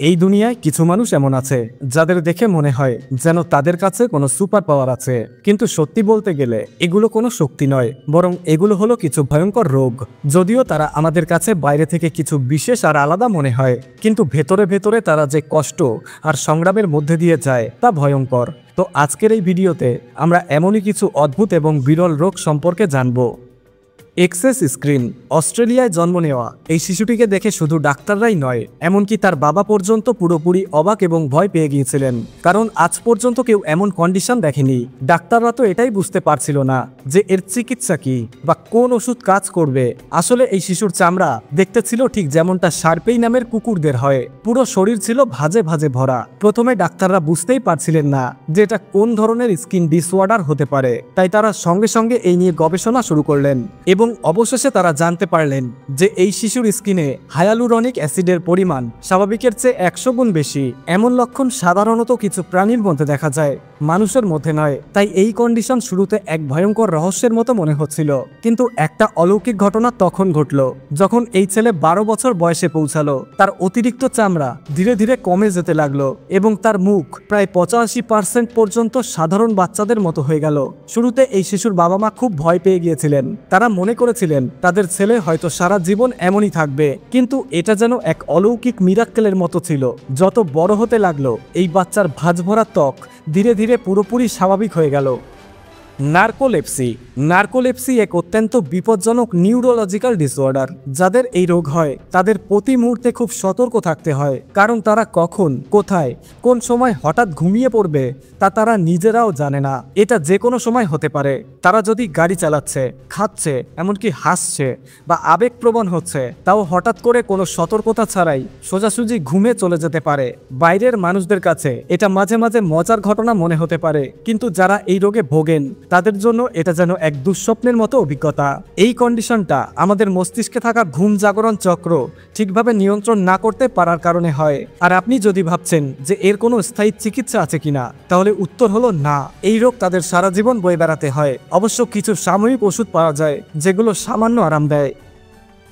এই দুনিয়ায় কিছু মানুষ এমন আছে যাদের দেখে মনে হয় যেন তাদের কাছে কোনো সুপার পাওয়ার আছে, কিন্তু সত্যি বলতে গেলে এগুলো কোনো শক্তি নয়, বরং এগুলো হলো কিছু ভয়ঙ্কর রোগ। যদিও তারা আমাদের কাছে বাইরে থেকে কিছু বিশেষ আর আলাদা মনে হয়, কিন্তু ভেতরে ভেতরে তারা যে কষ্ট আর সংগ্রামের মধ্যে দিয়ে যায় তা ভয়ঙ্কর। তো আজকের এই ভিডিওতে আমরা এমনই কিছু অদ্ভুত এবং বিরল রোগ সম্পর্কে জানব। Access screen. অস্ট্রেলিয়ায় জন্ম নেওয়া এই শিশুটিকে দেখে শুধু ডাক্তাররাই নয়, এমনকি তার বাবা পর্যন্ত পুরোপুরি অবাক এবং ভয় পেয়ে গিয়েছিলেন, কারণ আজ পর্যন্ত কেউ এমন কন্ডিশন দেখেনি। ডাক্তাররা তো এটাই বুঝতে পারছিল না যে এর চিকিৎসা কি বা কোন ওষুধ কাজ করবে। আসলে এই শিশুর চামড়া দেখতে ছিল ঠিক যেমনটা শার্পেই নামের কুকুরদের হয়, পুরো শরীর ছিল ভাঁজে ভাঁজে ভরা। প্রথমে ডাক্তাররা বুঝতেই পারছিলেন না যে এটা কোন ধরনের স্কিন ডিসঅর্ডার হতে পারে, তাই তারা সঙ্গে সঙ্গে এই নিয়ে গবেষণা শুরু করলেন এবং অবশেষে তারা জানতে পারলেন যে এই শিশুর স্কিনে হায়ালুরনিক অ্যাসিডের পরিমাণ স্বাভাবিকের চেয়ে 100 গুণ বেশি। এমন লক্ষণ সাধারণত কিছু প্রাণীর মধ্যে দেখা যায়, মানুষের মধ্যে নয়। তাই এই কন্ডিশন শুরুতে এক ভয়ঙ্কর রহস্যের মতো মনে হচ্ছিল, কিন্তু একটা অলৌকিক ঘটনা তখন ঘটল যখন এই ছেলে 12 বছর বয়সে পৌঁছালো। তার অতিরিক্ত চামড়া ধীরে ধীরে কমে যেতে লাগলো এবং তার মুখ প্রায় 85% পর্যন্ত সাধারণ বাচ্চাদের মতো হয়ে গেল। শুরুতে এই শিশুর বাবা মা খুব ভয় পেয়ে গিয়েছিলেন। তারা মনে করেছিলেন তাদের ছেলে হয়তো সারা জীবন এমনই থাকবে, কিন্তু এটা যেন এক অলৌকিক মিরাক্কেলের মতো ছিল। যত বড় হতে লাগলো এই বাচ্চার ভাঁজভরা ত্বক ধীরে ধীরে পুরোপুরি স্বাভাবিক হয়ে গেল। নার্কোলেপসি। নার্কোলেপসি এক অত্যন্ত বিপজ্জনক নিউরোলজিক্যাল ডিসঅর্ডার। যাদের এই রোগ হয় তাদের প্রতি মুহূর্তে খুব সতর্ক থাকতে হয়, কারণ তারা কখন, কোথায়, কোন সময় হঠাৎ ঘুমিয়ে পড়বে তা তারা নিজেরাও জানে না। এটা যে কোনো সময় হতে পারে। তারা যদি গাড়ি চালাচ্ছে, খাচ্ছে, এমনকি হাসছে বা আবেগপ্রবণ হচ্ছে, তাও হঠাৎ করে কোনো সতর্কতা ছাড়াই সোজাসুজি ঘুমে চলে যেতে পারে। বাইরের মানুষদের কাছে এটা মাঝে মাঝে মজার ঘটনা মনে হতে পারে, কিন্তু যারা এই রোগে ভোগেন তাদের জন্য এটা যেন এক দুঃস্বপ্নের মতো অভিজ্ঞতা। এই কন্ডিশনটা আমাদের মস্তিষ্কে থাকা ঘুম জাগরণ চক্র ঠিকভাবে নিয়ন্ত্রণ না করতে পারার কারণে হয়। আর আপনি যদি ভাবছেন যে এর কোনো স্থায়ী চিকিৎসা আছে কিনা, তাহলে উত্তর হলো না। এই রোগ তাদের সারা জীবন বয়ে বেড়াতে হয়। অবশ্য কিছু সাময়িক ওষুধ পাওয়া যায় যেগুলো সামান্য আরাম দেয়।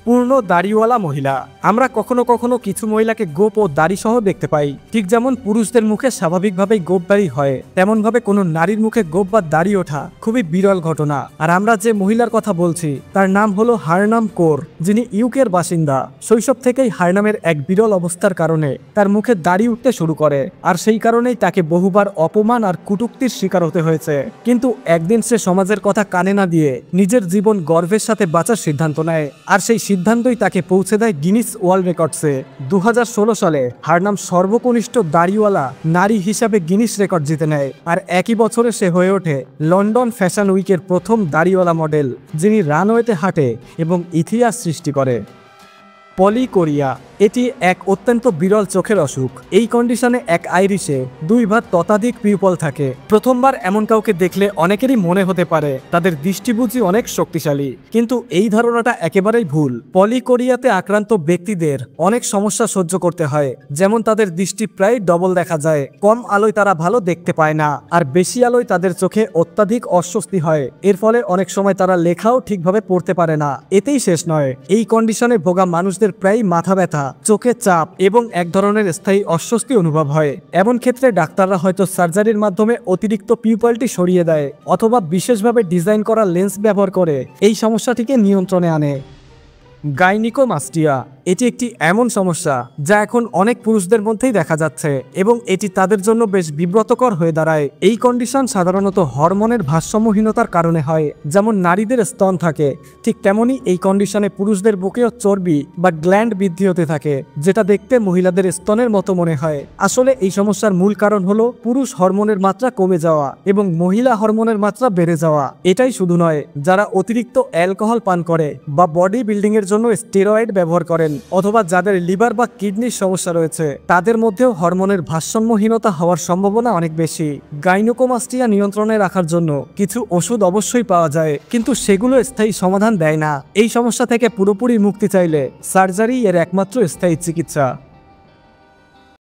পূর্ণ দাড়িওয়ালা মহিলা। আমরা কখনো কখনো কিছু মহিলাকে গোপ ও দাড়ি সহ দেখতে পাই। ঠিক যেমন পুরুষদের মুখে স্বাভাবিকভাবেই গোপ দাড়ি হয়, তেমনভাবে কোনো নারীর মুখে গোপ বা দাড়ি ওঠা খুবই বিরল ঘটনা। আর আমরা যে মহিলার কথা বলছি তার নাম হলো হারনাম কৌর, যিনি ইউকের বাসিন্দা। শৈশব থেকেই হারনামের এক বিরল অবস্থার কারণে তার মুখে দাড়ি উঠতে শুরু করে, আর সেই কারণেই তাকে বহুবার অপমান আর কটূক্তির শিকার হতে হয়েছে। কিন্তু একদিন সে সমাজের কথা কানে না দিয়ে নিজের জীবন গর্বের সাথে বাঁচার সিদ্ধান্ত নেয়, আর সেই সিদ্ধান্তই তাকে পৌঁছে দেয় গিনিস ওয়ার্ল্ড রেকর্ডসে। 2016 সালে হারনাম সর্বকনিষ্ঠ দাড়িওয়ালা নারী হিসাবে গিনিস রেকর্ড জিতে নেয়, আর একই বছরে সে হয়ে ওঠে লন্ডন ফ্যাশন উইকের প্রথম দাড়িওয়ালা মডেল, যিনি রানওয়েতে হাঁটে এবং ইতিহাস সৃষ্টি করে। পলিকোরিয়া। এটি এক অত্যন্ত বিরল চোখের অসুখ। এই কন্ডিশনে এক আইরিশে 2 বা ততোধিক পিউপল থাকে। প্রথমবার এমন কাউকে দেখলে অনেকেরই মনে হতে পারে তাদের দৃষ্টিবুদ্ধি অনেক শক্তিশালী, কিন্তু এই ধারণাটা একেবারেই ভুল। পলিকোরিয়াতে আক্রান্ত ব্যক্তিদের অনেক সমস্যা সহ্য করতে হয়, যেমন তাদের দৃষ্টি প্রায় ডবল দেখা যায়, কম আলোয় তারা ভালো দেখতে পায় না, আর বেশি আলোয় তাদের চোখে অত্যাধিক অস্বস্তি হয়। এর ফলে অনেক সময় তারা লেখাও ঠিকভাবে পড়তে পারে না। এতেই শেষ নয়, এই কন্ডিশনে ভোগা মানুষদের প্রায় মাথা ব্যথা, চোখে চাপ এবং এক ধরনের স্থায়ী অস্বস্তি অনুভব হয়। এমন ক্ষেত্রে ডাক্তাররা হয়তো সার্জারির মাধ্যমে অতিরিক্ত পিউপলটি সরিয়ে দেয় অথবা বিশেষভাবে ডিজাইন করা লেন্স ব্যবহার করে এই সমস্যাটিকে নিয়ন্ত্রণে আনে। গাইনিকোমাস্টিয়া। এটি একটি এমন সমস্যা যা এখন অনেক পুরুষদের মধ্যেই দেখা যাচ্ছে এবং এটি তাদের জন্য বেশ বিব্রতকর হয়ে দাঁড়ায়। এই কন্ডিশন সাধারণত হরমোনের ভারসাম্যহীনতার কারণে হয়। যেমন নারীদের স্তন থাকে, ঠিক তেমনি এই কন্ডিশনে পুরুষদের বুকেও চর্বি বা গ্ল্যান্ড বৃদ্ধি হতে থাকে, যেটা দেখতে মহিলাদের স্তনের মতো মনে হয়। আসলে এই সমস্যার মূল কারণ হলো পুরুষ হরমোনের মাত্রা কমে যাওয়া এবং মহিলা হরমোনের মাত্রা বেড়ে যাওয়া। এটাই শুধু নয়, যারা অতিরিক্ত অ্যালকোহল পান করে বা বডি বিল্ডিং এর জন্য স্টেরয়েড ব্যবহার করেন, অথবা যাদের লিভার বা কিডনির সমস্যা রয়েছে, তাদের মধ্যেও হরমোনের ভারসাম্যহীনতা হওয়ার সম্ভাবনা অনেক বেশি। গাইনোকোমাস্টিয়া নিয়ন্ত্রণে রাখার জন্য কিছু ওষুধ অবশ্যই পাওয়া যায়, কিন্তু সেগুলো স্থায়ী সমাধান দেয় না। এই সমস্যা থেকে পুরোপুরি মুক্তি চাইলে সার্জারি এর একমাত্র স্থায়ী চিকিৎসা।